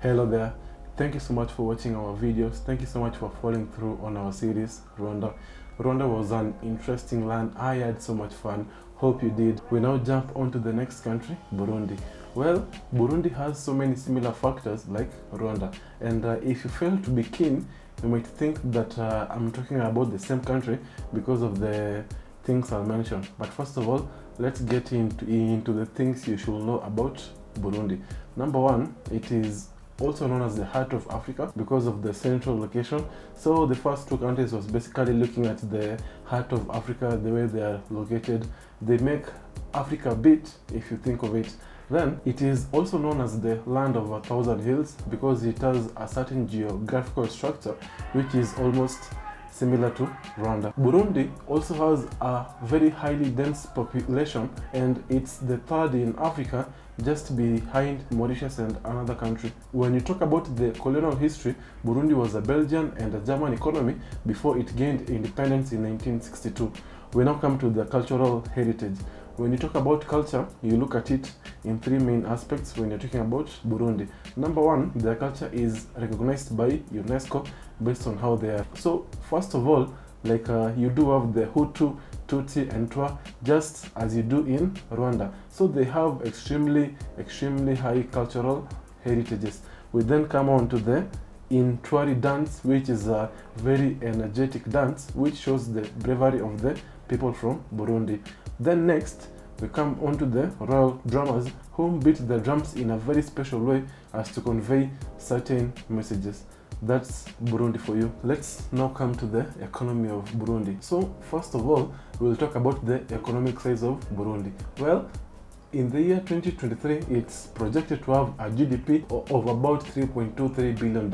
Hello there. Thank you so much for watching our videos. Thank you so much for following through on our series, Rwanda. Rwanda was an interesting land. I had so much fun. Hope you did. We now jump on to the next country, Burundi. Well, Burundi has so many similar factors like Rwanda. And if you fail to be keen, you might think that I'm talking about the same country because of the things I'll mention. But first of all, let's get into the things you should know about Burundi. Number one, it is also known as the heart of Africa because of the central location. So the first two countries was basically looking at the heart of Africa, the way they are located. They make Africa beat, if you think of it. Then it is also known as the land of 1,000 hills because it has a certain geographical structure which is almost similar to Rwanda. Burundi also has a very highly dense population and it's the third in Africa, just behind Mauritius and another country. When you talk about the colonial history, Burundi was a Belgian and a German economy before it gained independence in 1962. We now come to the cultural heritage. When you talk about culture, you look at it in three main aspects when you're talking about Burundi. Number one, their culture is recognized by UNESCO based on how they are. So first of all, like you do have the Hutu, Tutsi and Twa, just as you do in Rwanda. So they have extremely high cultural heritages. We then come on to the Intwari dance, which is a very energetic dance which shows the bravery of the people from Burundi. Then next we come on to the royal drummers who beat the drums in a very special way as to convey certain messages. That's Burundi for you. Let's now come to the economy of Burundi. So first of all, we'll talk about the economic size of Burundi. Well, in the year 2023, it's projected to have a GDP of about $3.23 billion.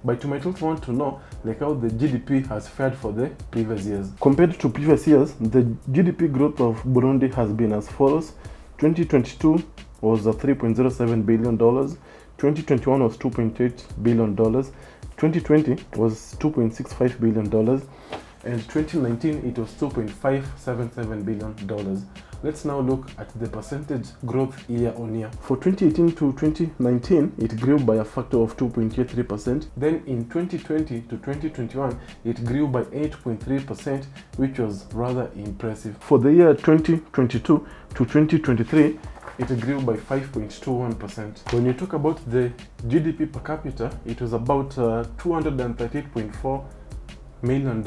But you might also want to know like how the GDP has fared for the previous years. Compared to previous years, the GDP growth of Burundi has been as follows. 2022 was $3.07 billion. 2021 was $2.8 billion. 2020 was $2.65 billion. And 2019 it was $2.577 billion. Let's now look at the percentage growth year on year. For 2018 to 2019, it grew by a factor of 2.83%. Then in 2020 to 2021, it grew by 8.3%, which was rather impressive. For the year 2022 to 2023, it grew by 5.21%. When you talk about the GDP per capita, it was about $238.4 million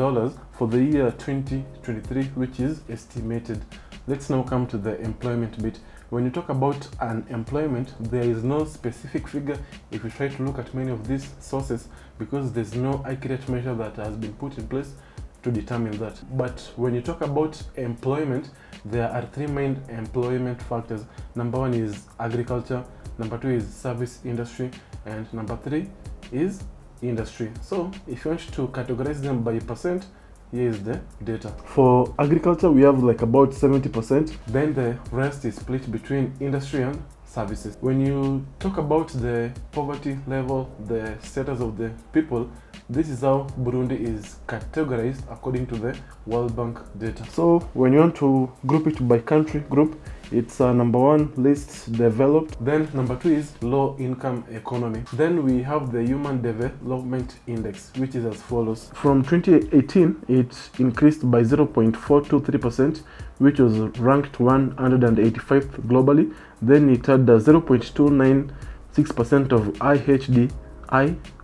for the year 2023, which is estimated. Let's now come to the employment bit. When you talk about unemployment, there is no specific figure if you try to look at many of these sources because there's no accurate measure that has been put in place to determine that. But when you talk about employment, there are three main employment factors. Number one is agriculture, number two is service industry, and number three is industry. So if you want to categorize them by percent, here is the data. For agriculture, we have like about 70%. Then the rest is split between industry and services. When you talk about the poverty level, the status of the people, this is how Burundi is categorized according to the World Bank data. So when you want to group it by country group, it's number one, least developed. Then number two is low income economy. Then we have the Human Development Index, which is as follows. From 2018, it increased by 0.423%, which was ranked 185th globally. Then it had 0.296% of IHDI,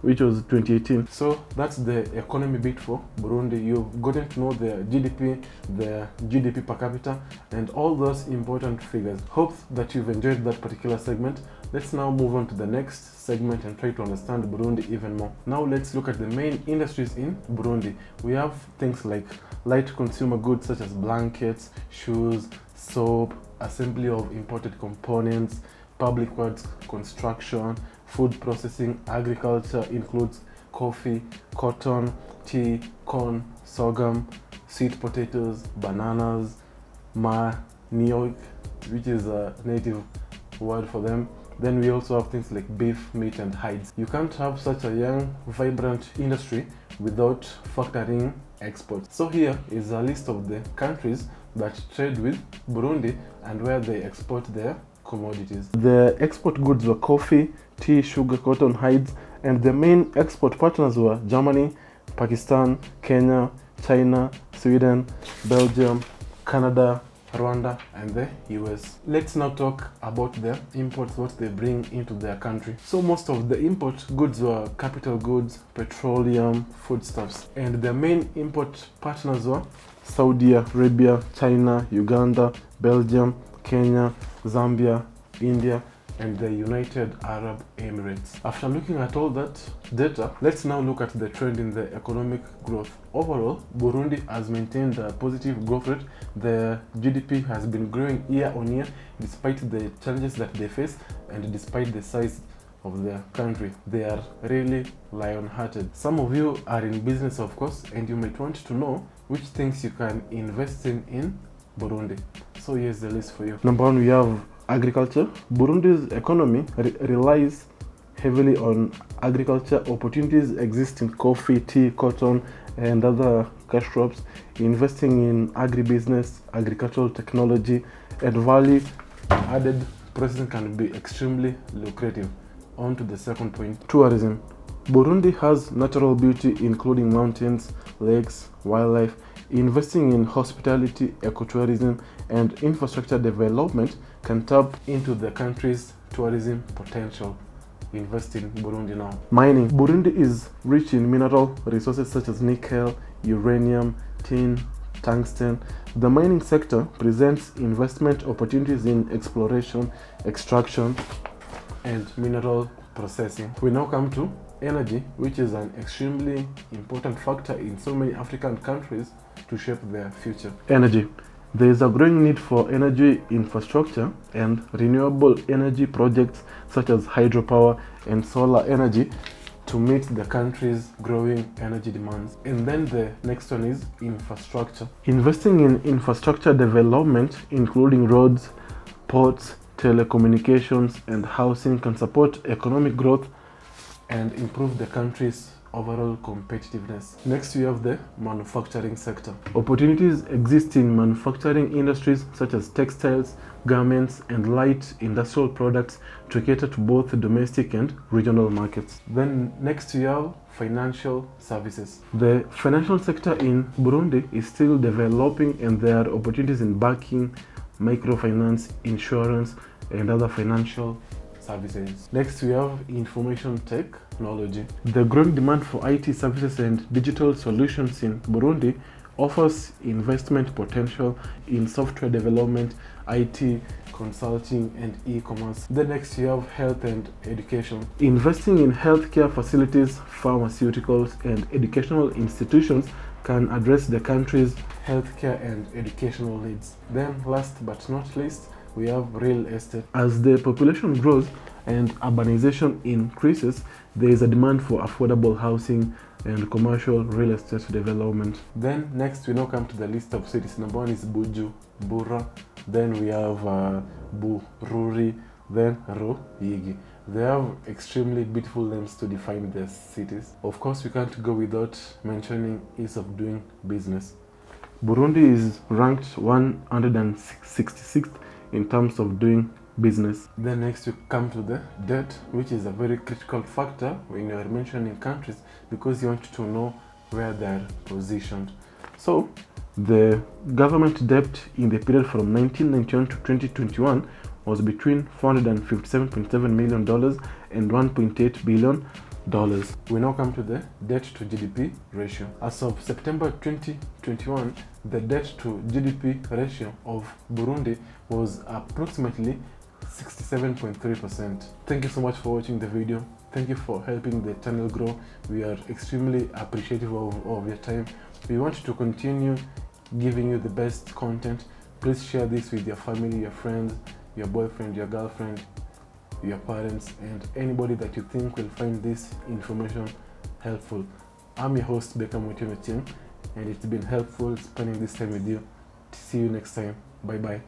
which was 2018. So that's the economy bit for Burundi. You've gotten to know the GDP per capita, and all those important figures. Hope that you've enjoyed that particular segment. Let's now move on to the next segment and try to understand Burundi even more. Now let's look at the main industries in Burundi. We have things like light consumer goods such as blankets, shoes, soap, assembly of imported components, public works, construction, food processing. Agriculture includes coffee, cotton, tea, corn, sorghum, sweet potatoes, bananas, manioc, which is a native word for them. Then we also have things like beef, meat and hides. You can't have such a young, vibrant industry without factoring exports. So here is a list of the countries that trade with Burundi and where they export their commodities. The export goods were coffee, tea, sugar, cotton, hides, and the main export partners were Germany, Pakistan, Kenya, China, Sweden, Belgium, Canada, Rwanda, and the US. Let's now talk about the imports, what they bring into their country. So most of the import goods were capital goods, petroleum, foodstuffs, and the main import partners were Saudi Arabia, China, Uganda, Belgium, Kenya, Zambia, India, and the United Arab Emirates. After looking at all that data, let's now look at the trend in the economic growth. Overall, Burundi has maintained a positive growth rate. The GDP has been growing year on year despite the challenges that they face and despite the size of their country. They are really lion-hearted. Some of you are in business, of course, and you might want to know which things you can invest in Burundi. So here's the list for you. Number one, we have agriculture. Burundi's economy relies heavily on agriculture. Opportunities exist in coffee, tea, cotton, and other cash crops. Investing in agribusiness, agricultural technology, and value-added processing can be extremely lucrative. On to the second point, tourism. Burundi has natural beauty including mountains, lakes, wildlife. Investing in hospitality, ecotourism, and infrastructure development can tap into the country's tourism potential. Invest in Burundi now. Mining. Burundi is rich in mineral resources such as nickel, uranium, tin, tungsten. The mining sector presents investment opportunities in exploration, extraction, and mineral processing. We now come to energy, which is an extremely important factor in so many African countries to shape their future. Energy. There is a growing need for energy infrastructure and renewable energy projects such as hydropower and solar energy to meet the country's growing energy demands. And then the next one is infrastructure. Investing in infrastructure development, including roads, ports, telecommunications, and housing, can support economic growth and improve the country's overall competitiveness. Next, we have the manufacturing sector. Opportunities exist in manufacturing industries such as textiles, garments, and light industrial products to cater to both domestic and regional markets. Then next, we have financial services. The financial sector in Burundi is still developing, and there are opportunities in banking, microfinance, insurance, and other financial services. Next, we have information technology. The growing demand for IT services and digital solutions in Burundi offers investment potential in software development, IT, consulting, and e-commerce. Then next, you have health and education. Investing in healthcare facilities, pharmaceuticals, and educational institutions can address the country's healthcare and educational needs. Then last but not least, we have real estate. As the population grows and urbanization increases, there is a demand for affordable housing and commercial real estate development. Then next, we now come to the list of cities. Number one is Bujumbura. Then we have Bururi. Then Ruyigi. They have extremely beautiful names to define their cities. Of course, we can't go without mentioning ease of doing business. Burundi is ranked 166th in terms of doing business. Then next we come to the debt, which is a very critical factor when you are mentioning countries because you want to know where they are positioned. So the government debt in the period from 1991 to 2021 was between $457.7 million and $1.8 billion. We now come to the debt to GDP ratio. As of September 2021, the debt to GDP ratio of Burundi was approximately 67.3%. Thank you so much for watching the video. Thank you for helping the channel grow. We are extremely appreciative of your time. We want to continue giving you the best content. Please share this with your family, your friends, your boyfriend, your girlfriend, your parents, and anybody that you think will find this information helpful. I'm your host, Beckham Witty, and it's been helpful spending this time with you. See you next time. Bye bye.